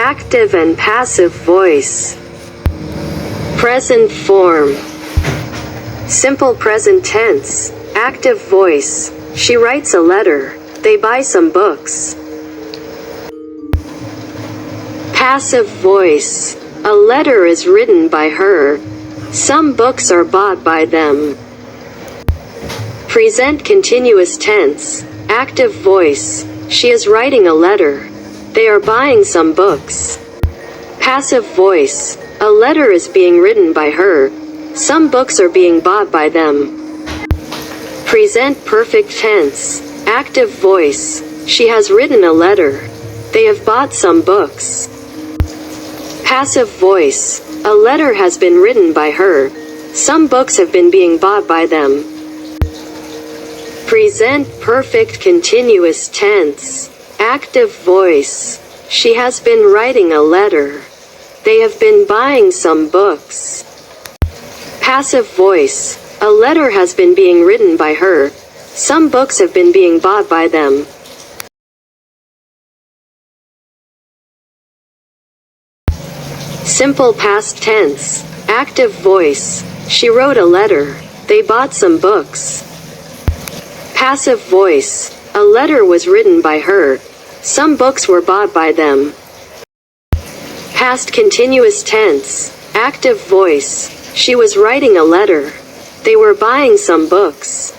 Active and passive voice. Present form. Simple present tense. Active voice. She writes a letter. They buy some books. Passive voice. A letter is written by her. Some books are bought by them. Present continuous tense. Active voice. She is writing a letter. They are buying some books. Passive voice. A letter is being written by her. Some books are being bought by them. Present perfect tense. Active voice. She has written a letter. They have bought some books. Passive voice. A letter has been written by her. Some books have been being bought by them. Present perfect continuous tense. Active voice. She has been writing a letter. They have been buying some books. Passive voice. A letter has been being written by her. Some books have been being bought by them. Simple past tense. Active voice. She wrote a letter. They bought some books. Passive voice. A letter was written by her. Some books were bought by them. Past continuous tense. Active voice. She was writing a letter. They were buying some books.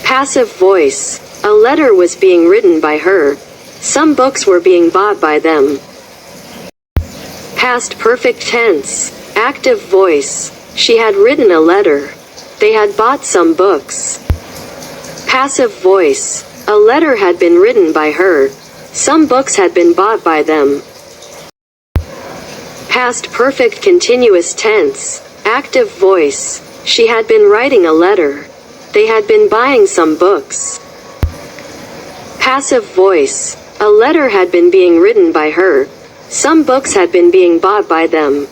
Passive voice. A letter was being written by her. Some books were being bought by them. Past perfect tense. Active voice. She had written a letter. They had bought some books. Passive voice. A letter had been written by her. Some books had been bought by them. Past perfect continuous tense. Active voice. She had been writing a letter. They had been buying some books. Passive voice. A letter had been being written by her. Some books had been being bought by them.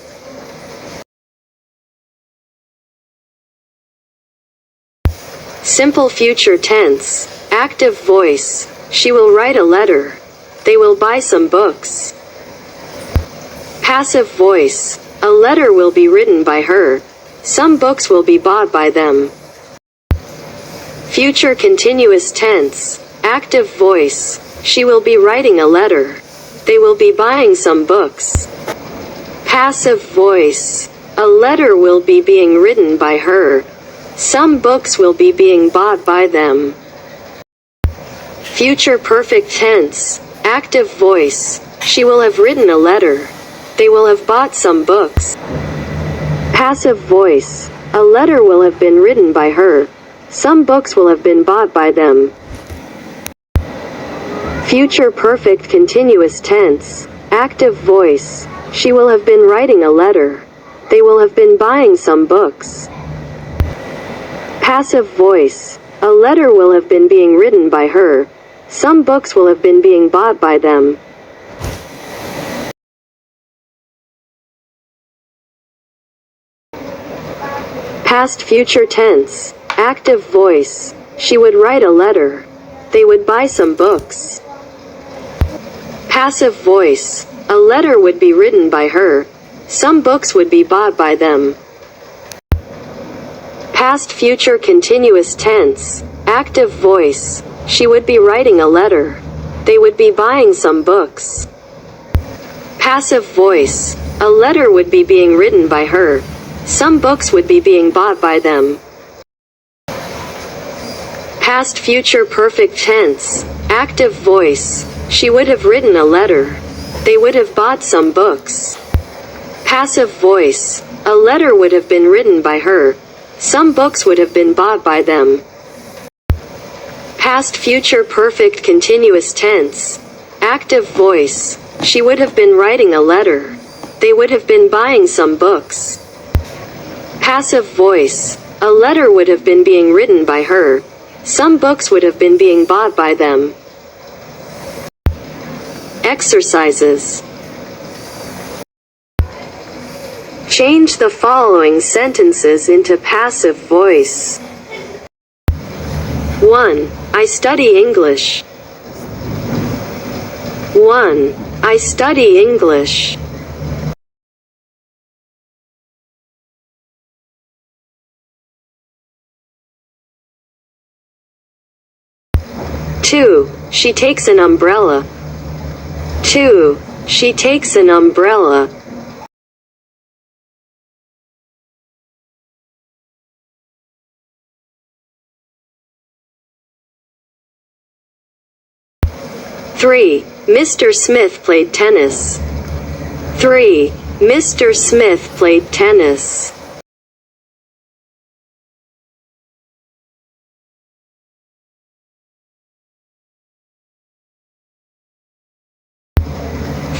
Simple future tense. Active voice. She will write a letter. They will buy some books. Passive voice. A letter will be written by her. Some books will be bought by them. Future continuous tense. Active voice. She will be writing a letter. They will be buying some books. Passive voice. A letter will be being written by her. Some books will be being bought by them. Future perfect tense. Active voice. She will have written a letter. They will have bought some books. Passive voice. A letter will have been written by her. Some books will have been bought by them. Future perfect continuous tense. Active voice. She will have been writing a letter. They will have been buying some books. Passive voice. A letter will have been being written by her. Some books will have been being bought by them. Past future tense. Active voice. She would write a letter. They would buy some books. Passive voice. A letter would be written by her. Some books would be bought by them. Past future continuous tense. Active voice. She would be writing a letter. They would be buying some books. Passive voice. A letter would be being written by her. Some books would be being bought by them. Past future perfect tense. Active voice. She would have written a letter. They would have bought some books. Passive voice. A letter would have been written by her. Some books would have been bought by them. Past future perfect continuous tense. Active voice. She would have been writing a letter. They would have been buying some books. Passive voice. A letter would have been being written by her. Some books would have been being bought by them. Exercises. Change the following sentences into passive voice. 1. I study English. 1. I study English. 2. She takes an umbrella. 2. She takes an umbrella. 3. Mr. Smith played tennis. 3. Mr. Smith played tennis.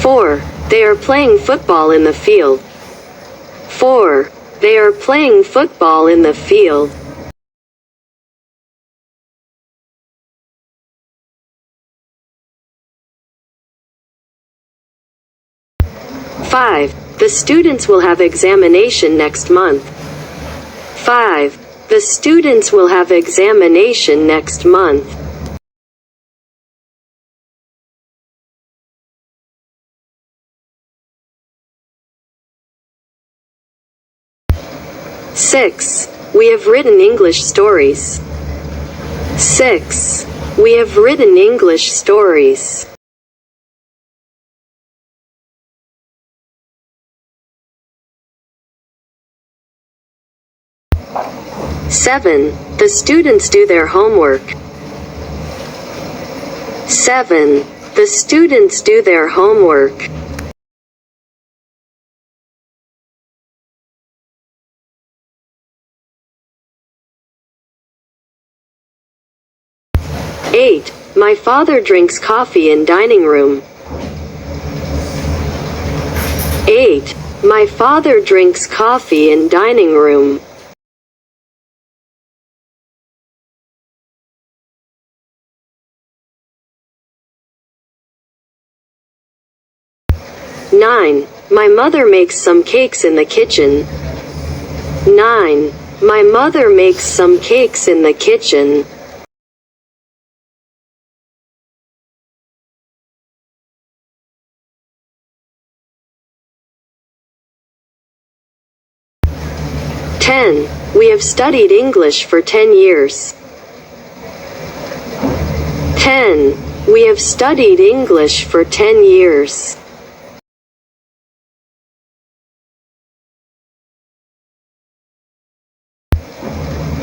4. They are playing football in the field. 4. They are playing football in the field. 5. The students will have examination next month. 5. The students will have examination next month. 6. We have written English stories. 6. We have written English stories. 7. The students do their homework. 7. The students do their homework. 8. My father drinks coffee in dining room. 8. My father drinks coffee in dining room. 9. My mother makes some cakes in the kitchen. 9. My mother makes some cakes in the kitchen. 10. We have studied English for 10 years. 10. We have studied English for 10 years.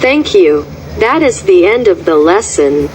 Thank you. That is the end of the lesson.